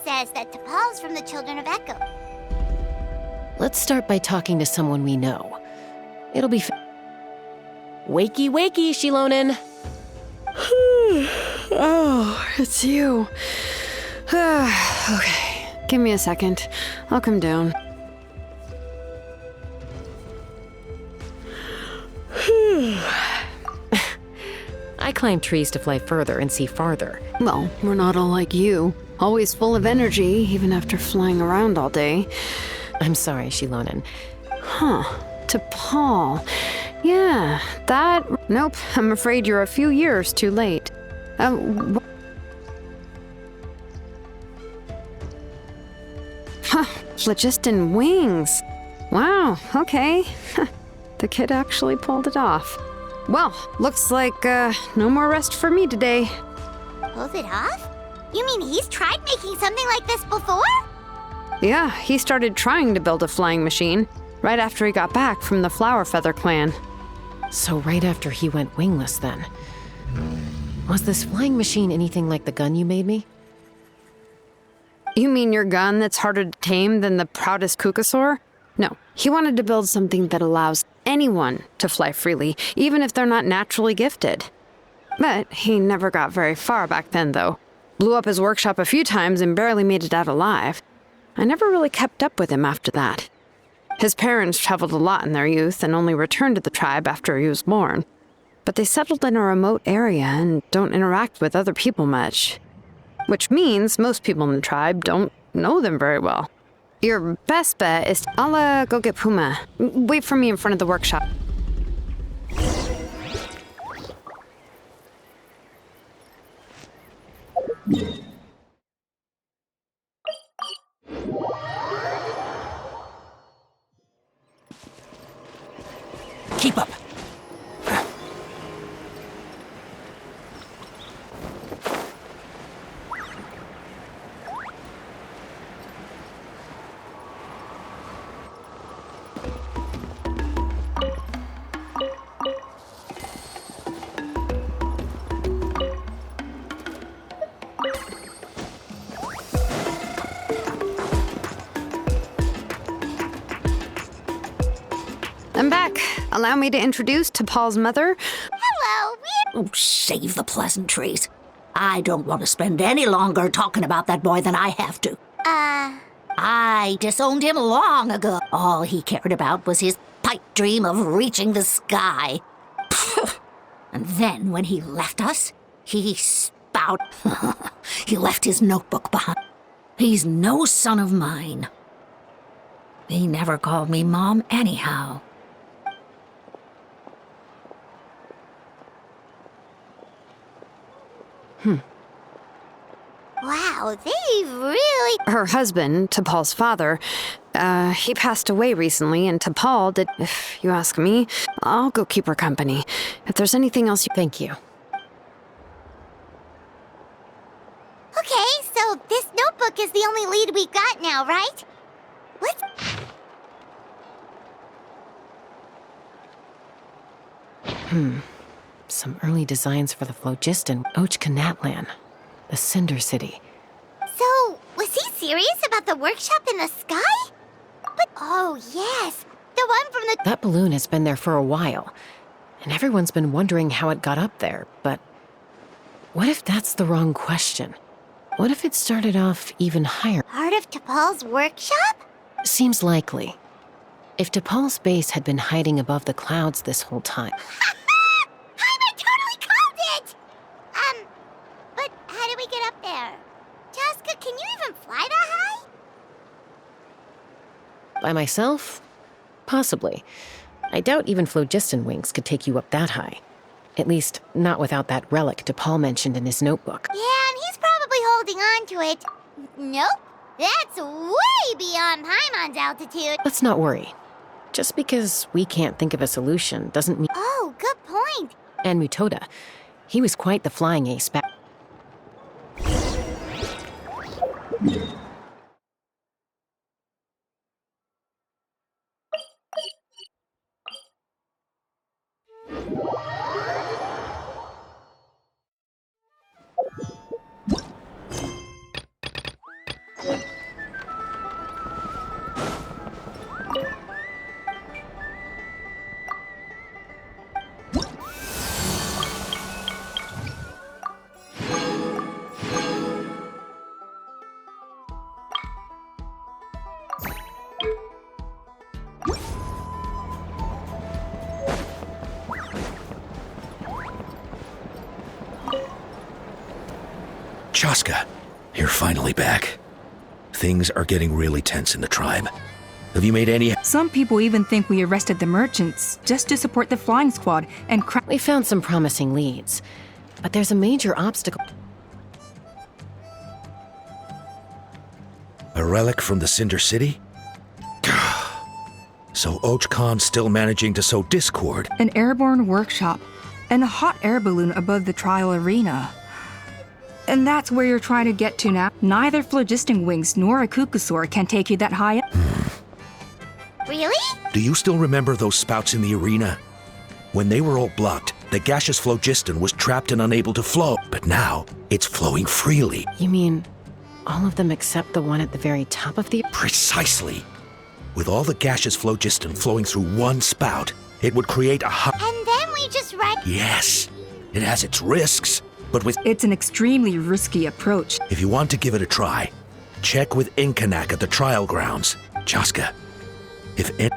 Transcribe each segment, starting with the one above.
says that Tepals from the Children of Echo. Let's start by talking to someone we know. It'll be Wakey, wakey, Shilonen! Oh, it's you. Okay, give me a second. I'll come down. I climb trees to fly further and see farther. Well, we're not all like you. Always full of energy, even after flying around all day. I'm sorry, Shilonen. Huh. To Paul. Yeah, that... Nope, I'm afraid you're a few years too late. Phlogiston wings. Wow, okay. The kid actually pulled it off. Well, looks like, no more rest for me today. Pulled it off? You mean he's tried making something like this before? Yeah, he started trying to build a flying machine right after he got back from the Flower Feather clan. So right after he went wingless, then. Was this flying machine anything like the gun you made me? You mean your gun that's harder to tame than the proudest Kukasaur? No, he wanted to build something that allows anyone to fly freely, even if they're not naturally gifted. But he never got very far back then, though. Blew up his workshop a few times and barely made it out alive. I never really kept up with him after that. His parents traveled a lot in their youth and only returned to the tribe after he was born. But they settled in a remote area and don't interact with other people much. Which means most people in the tribe don't know them very well. Your best bet is I'll go get Puma. Wait for me in front of the workshop. Keep up! I'm back. Allow me to introduce to Paul's mother. Hello, Oh, save the pleasantries. I don't want to spend any longer talking about that boy than I have to. I disowned him long ago. All he cared about was his pipe dream of reaching the sky. And then when he left us, he spout. He left his notebook behind. He's no son of mine. He never called me Mom anyhow. Wow, they really... Her husband, Tepal's father, he passed away recently, and Tepal did, if you ask me, I'll go keep her company. If there's anything else you... Thank you. Okay, so this notebook is the only lead we've got now, right? What? Some early designs for the Phlogiston, Ochkanatlan, the Cinder City. So, was he serious about the workshop in the sky? But, oh yes, the one from the... That balloon has been there for a while, and everyone's been wondering how it got up there, but what if that's the wrong question? What if it started off even higher? Part of Tepal's workshop? Seems likely. If Tepal's base had been hiding above the clouds this whole time. I totally called it! But how do we get up there? Jessica, can you even fly that high? By myself? Possibly. I doubt even phlogiston wings could take you up that high. At least, not without that relic Tepal mentioned in his notebook. Yeah, and he's probably holding on to it. Nope, that's way beyond Paimon's altitude. Let's not worry. Just because we can't think of a solution doesn't mean... Oh, good point. And Mutoda, he was quite the flying ace back... Chaska, you're finally back. Things are getting really tense in the tribe. Have you made any... Some people even think we arrested the merchants just to support the flying squad and We found some promising leads, but there's a major obstacle. A relic from the Cinder City? So Och Khan's still managing to sow discord. an airborne workshop and a hot air balloon above the trial arena. And that's where you're trying to get to now. Neither phlogiston wings nor a kukusaur can take you that high up. Really? Do you still remember those spouts in the arena? When they were all blocked, the gaseous phlogiston was trapped and unable to flow. But now, it's flowing freely. You mean all of them except the one at the very top of the... Precisely. With all the gaseous phlogiston flowing through one spout, it would create a hot... And then we just ride. Yes, it has its risks, but with... It's an extremely risky approach. If you want to give it a try, check with Inkanak at the trial grounds. Chaska, if it...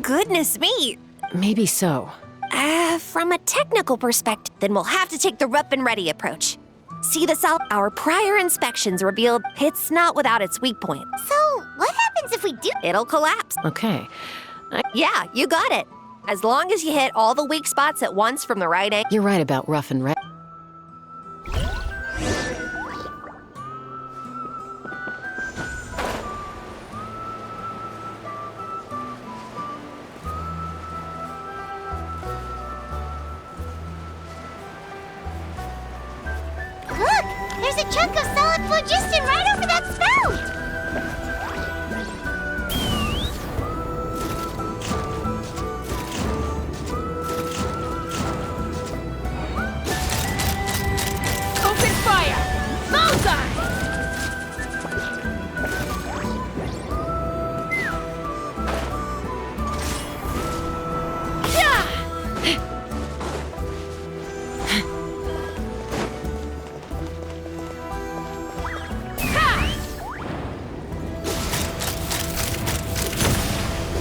Goodness me. Maybe so. From a technical perspective, then we'll have to take the rough and ready approach. See this out? Our prior inspections revealed it's not without its weak point. So, what happens if we do? It'll collapse. Okay. Yeah, you got it. As long as you hit all the weak spots at once from the right angle. You're right about rough and ready. Look! There's a chunk of solid phlogiston right over that spout! Open fire! Bullseye!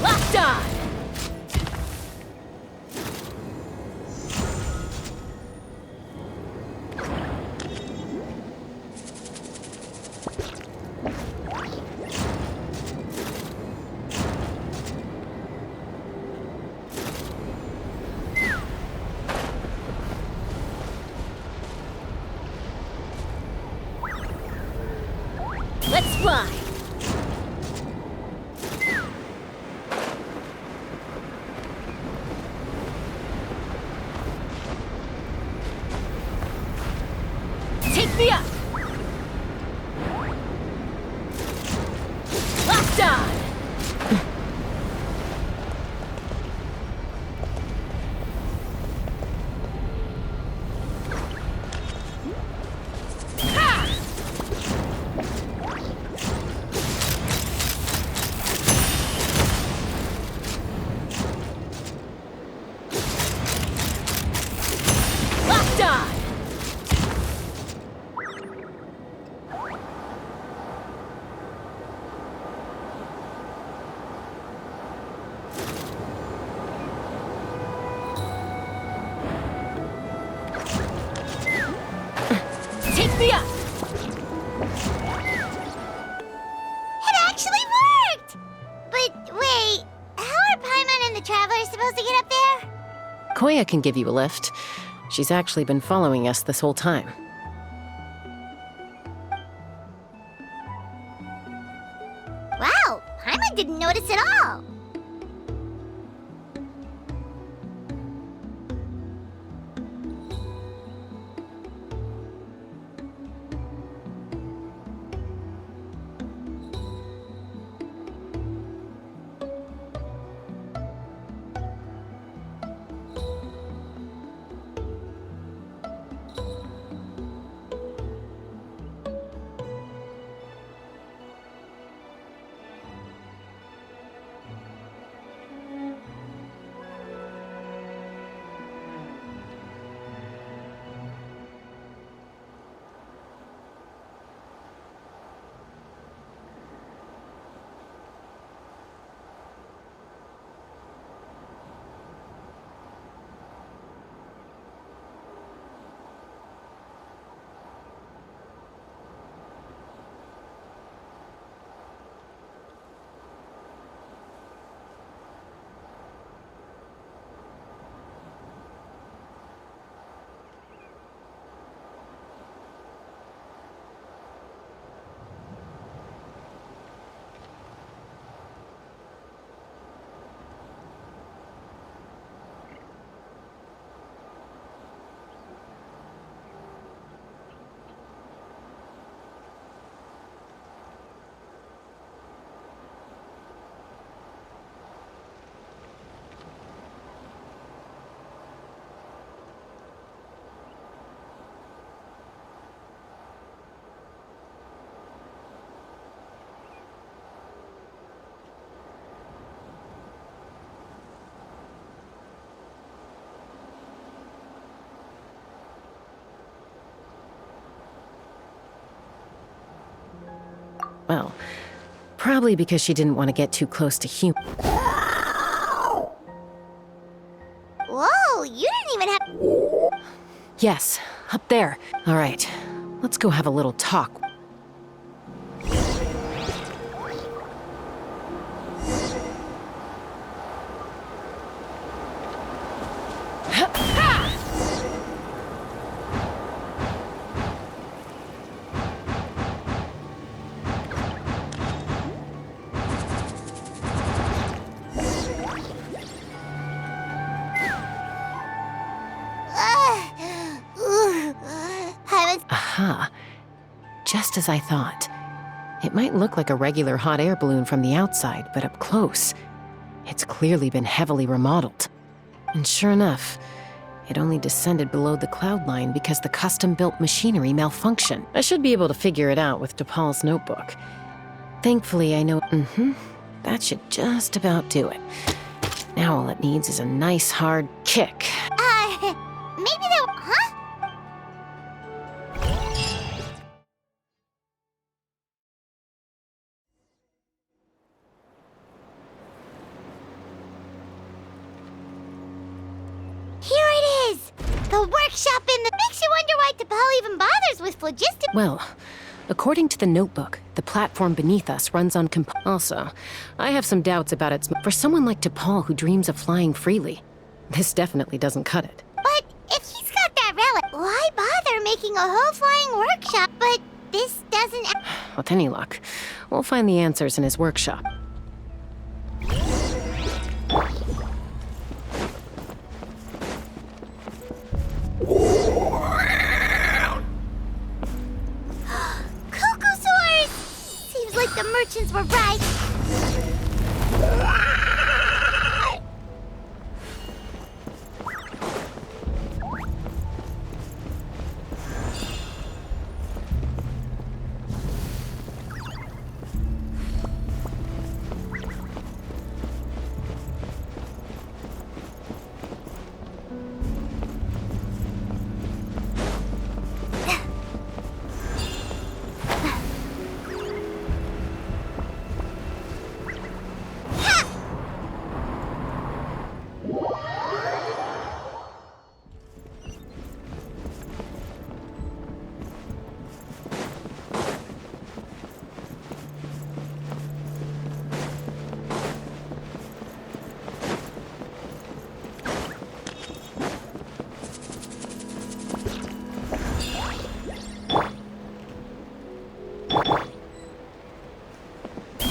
Locked on! Let's fly! Take me up! Locked on! Locked on! Take me up! It actually worked! But wait, how are Paimon and the Travelers supposed to get up there? Koya can give you a lift. She's actually been following us this whole time. Wow, Paimon didn't notice at all. Probably because she didn't want to get too close to humans. Whoa, you didn't even have... Yes, up there. All right, let's go have a little talk. Aha. Just as I thought. It might look like a regular hot air balloon from the outside, but up close, it's clearly been heavily remodeled. And sure enough, it only descended below the cloud line because the custom-built machinery malfunctioned. I should be able to figure it out with Tepals' notebook. Thankfully, I know... that should just about do it. Now all it needs is a nice hard kick. Maybe there... Huh? Here it is! The workshop in the... Makes you wonder why Tepal even bothers with phlogiston... Well, according to the notebook, the platform beneath us runs on Also, I have some doubts about its... For someone like Tepal who dreams of flying freely, this definitely doesn't cut it. But if he's got that relic, why bother making a whole flying workshop? But this doesn't... With any luck, we'll find the answers in his workshop. Cocosaurs! Seems like the merchants were right.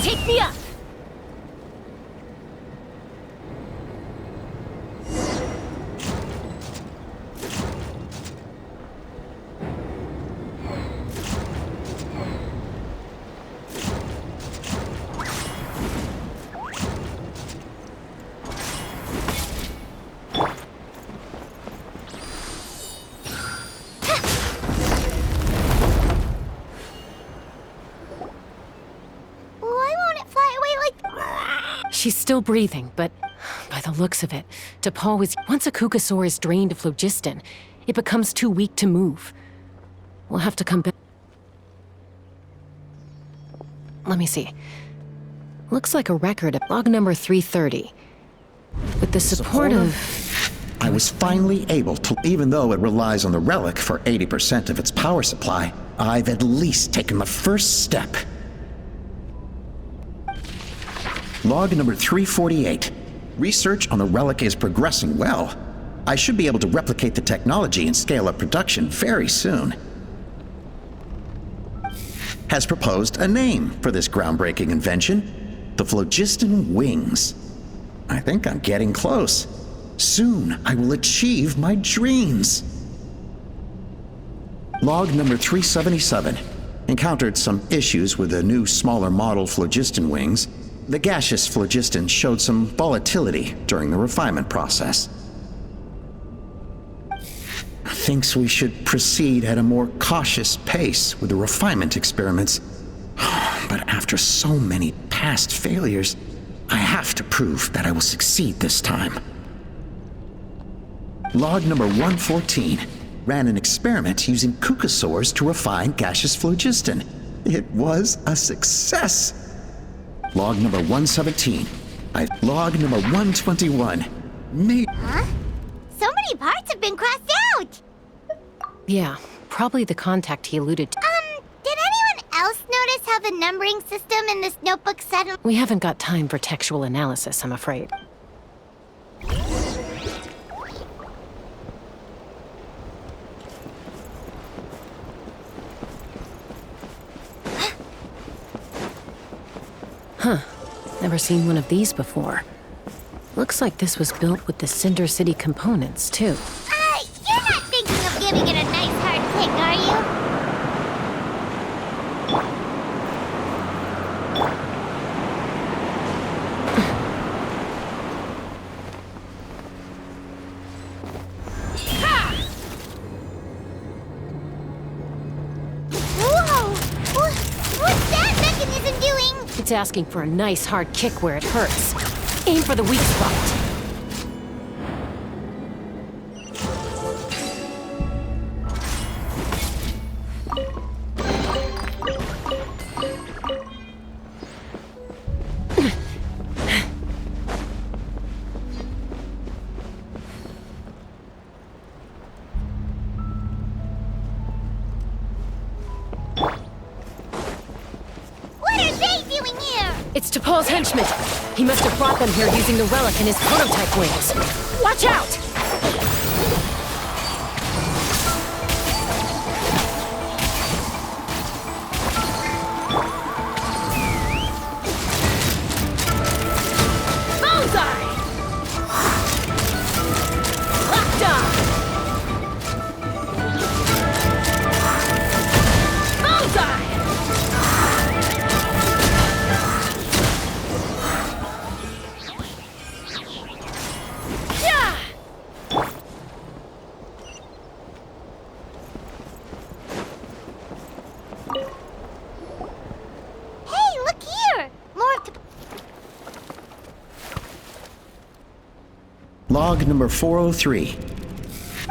Take me up! She's still breathing, but by the looks of it, Tepal was... Once a Kukasaur is drained of phlogiston, it becomes too weak to move. We'll have to come back... Let me see. Looks like a record of log number 330. With the support of... I was finally able to, even though it relies on the relic for 80% of its power supply, I've at least taken the first step. Log number 348. Research on the relic is progressing well. I should be able to replicate the technology and scale up production very soon. Has proposed a name for this groundbreaking invention: the phlogiston wings. I think I'm getting close. Soon I will achieve my dreams. Log number 377. Encountered some issues with the new smaller model phlogiston wings. The gaseous phlogiston showed some volatility during the refinement process. Thinks we should proceed at a more cautious pace with the refinement experiments. But after so many past failures, I have to prove that I will succeed this time. Log number 114. Ran an experiment using Kukasaurs to refine gaseous phlogiston. It was a success. Log number 117. Log number 121. Huh? So many parts have been crossed out! Yeah, probably the contact he alluded to. Did anyone else notice how the numbering system in this notebook suddenly... We haven't got time for textual analysis, I'm afraid. Huh. Never seen one of these before. Looks like this was built with the Cinder City components, too. You're not thinking of giving it a nice hard kick, are you? Whoa! What's that mechanism doing? It's asking for a nice hard kick where it hurts. Aim for the weak spot. What are they doing here? It's Tepals' henchman. He must have brought them here using the relic in his prototype wings. Watch out! Bullseye! Locked on! Bullseye! Hey, look here! More of Log number 403.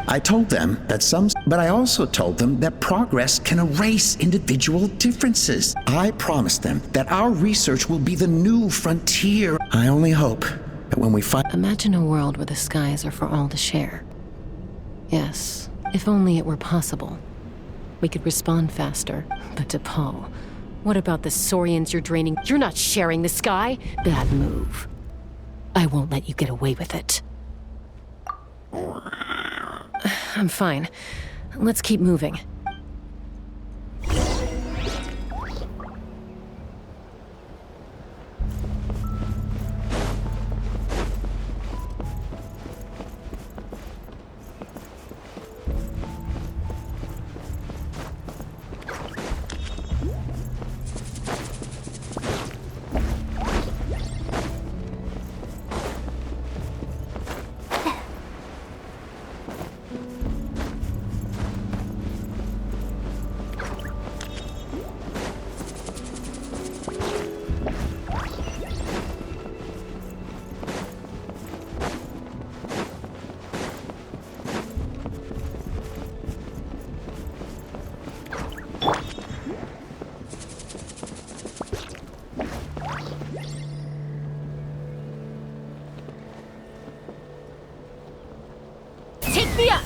I told them that but I also told them that progress can erase individual differences. I promised them that our research will be the new frontier. I only hope that when we find... Imagine a world where the skies are for all to share. Yes, if only it were possible. We could respond faster. But Tepal, what about the Saurians you're draining? You're not sharing the sky? Bad move. I won't let you get away with it. I'm fine. Let's keep moving. Take me up!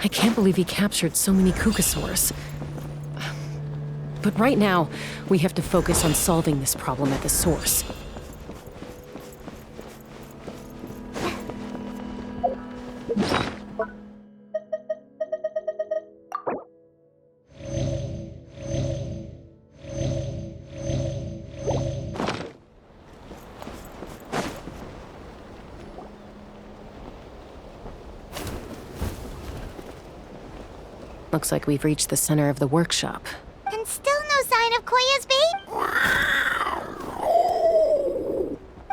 I can't believe he captured so many Kukasaurs. But right now, we have to focus on solving this problem at the source. Looks like we've reached the center of the workshop. And still no sign of Koya's bait?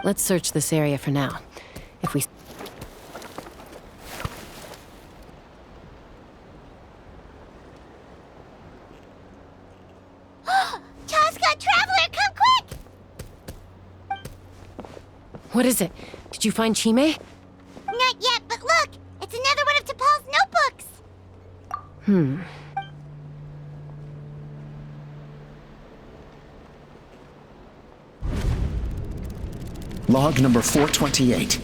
Let's search this area for now. If we... Chaska, Traveler, come quick! What is it? Did you find Chime? Not yet, but look! It's another one of Tepals' notebooks! Log number 428.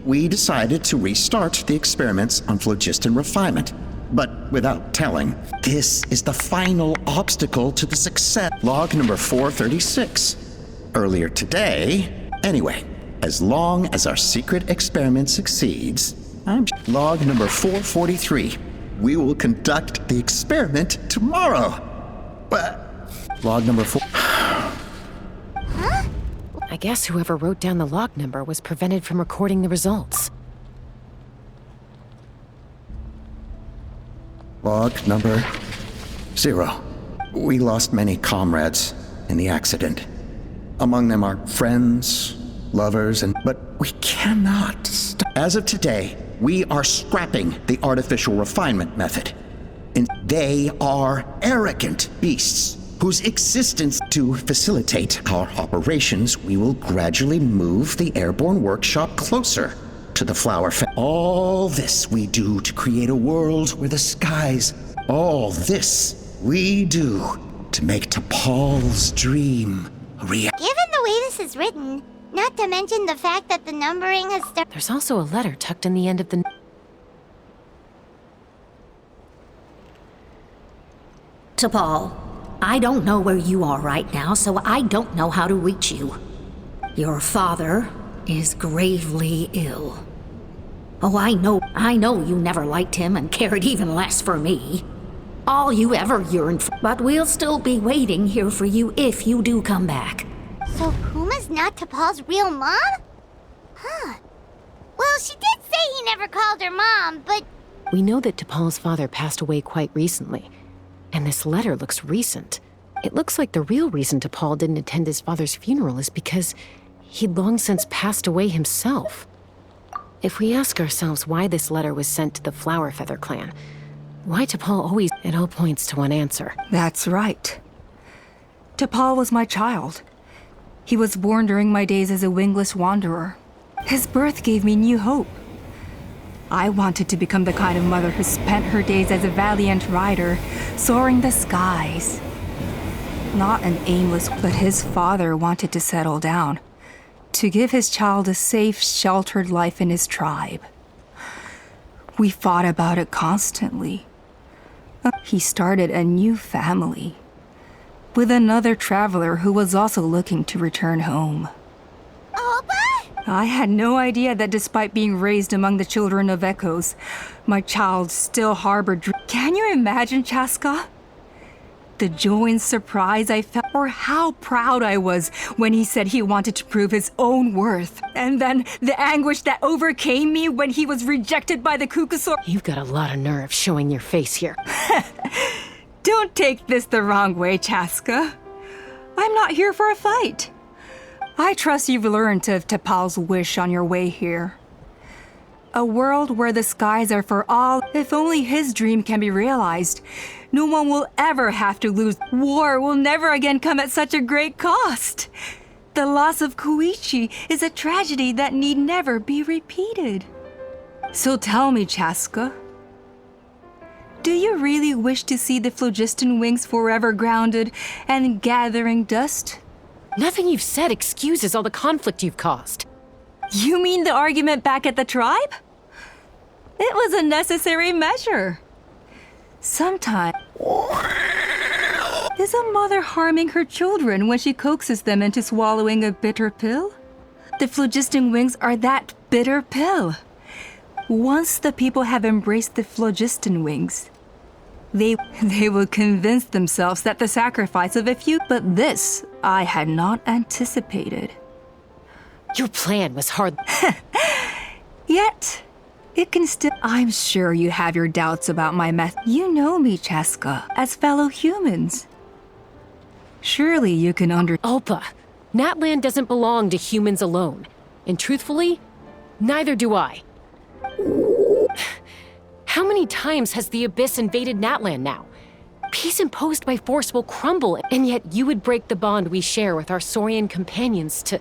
We decided to restart the experiments on phlogiston refinement, but without telling. This is the final obstacle to the success. Log number 436. Earlier today. Anyway, as long as our secret experiment succeeds, Log number 443. We will conduct the experiment tomorrow. But log number 4. I guess whoever wrote down the log number was prevented from recording the results. Log number 0. We lost many comrades in the accident. Among them are friends, lovers, but we cannot stop. As of today, we are scrapping the artificial refinement method. And they are arrogant beasts whose existence to facilitate our operations, we will gradually move the airborne workshop closer to the flower all this we do to create a world where the skies, all this we do to make Tepals' dream a reality. Given the way this is written, not to mention the fact that the numbering has started. There's also a letter tucked in the end of the... Tepal, I don't know where you are right now, so I don't know how to reach you. Your father is gravely ill. Oh, I know you never liked him and cared even less for me. All you ever yearned for. But we'll still be waiting here for you if you do come back. So Puma's not Tepal's real mom? Huh. Well, she did say he never called her mom, but... We know that Tepal's father passed away quite recently. And this letter looks recent. It looks like the real reason Tepal didn't attend his father's funeral is because he'd long since passed away himself. If we ask ourselves why this letter was sent to the Flower Feather clan, why Tepal always... It all points to one answer. That's right. Tepal was my child. He was born during my days as a wingless wanderer. His birth gave me new hope. I wanted to become the kind of mother who spent her days as a valiant rider, soaring the skies. Not an aimless, but his father wanted to settle down, to give his child a safe, sheltered life in his tribe. We fought about it constantly. He started a new family, with another traveler who was also looking to return home. I had no idea that despite being raised among the children of echoes, my child still harbored dreams. Can you imagine, Chaska? The joy and surprise I felt, or how proud I was when he said he wanted to prove his own worth. And then the anguish that overcame me when he was rejected by the Kukasaur. You've got a lot of nerve showing your face here. Don't take this the wrong way, Chaska. I'm not here for a fight. I trust you've learned of Tepal's wish on your way here. A world where the skies are for all. If only his dream can be realized, no one will ever have to lose. War will never again come at such a great cost. The loss of Koichi is a tragedy that need never be repeated. So tell me, Chaska, do you really wish to see the phlogiston wings forever grounded and gathering dust? Nothing you've said excuses all the conflict you've caused. You mean the argument back at the tribe? It was a necessary measure. Sometimes... Is a mother harming her children when she coaxes them into swallowing a bitter pill? The phlogiston wings are that bitter pill. Once the people have embraced the phlogiston wings, they will convince themselves that the sacrifice of a few... But this I had not anticipated. Your plan was hard. Yet, it can still... I'm sure you have your doubts about my method. You know me, Chaska, as fellow humans. Surely you can Ulpa, Natlan doesn't belong to humans alone. And truthfully, neither do I. How many times has the Abyss invaded Natlan now? Peace imposed by force will crumble, and yet you would break the bond we share with our Saurian companions to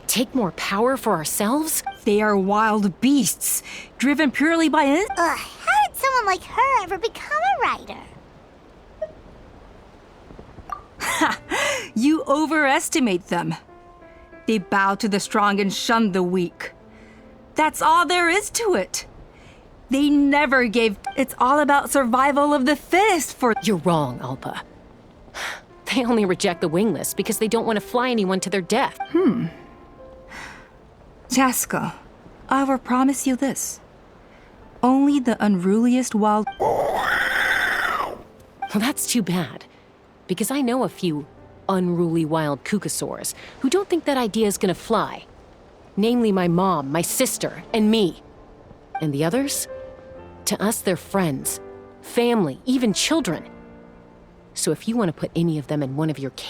take more power for ourselves? They are wild beasts, driven purely by it. Ugh, how did someone like her ever become a writer? You overestimate them. They bow to the strong and shun the weak. That's all there is to it. They never gave... It's all about survival of the fittest for... You're wrong, Ulpa. They only reject the wingless because they don't want to fly anyone to their death. Chaska, I will promise you this. Only the unruliest wild... Well, that's too bad. Because I know a few unruly wild kukasaurs who don't think that idea is gonna fly. Namely my mom, my sister, and me. And the others? To us, they're friends, family, even children. So if you want to put any of them in one of your cages,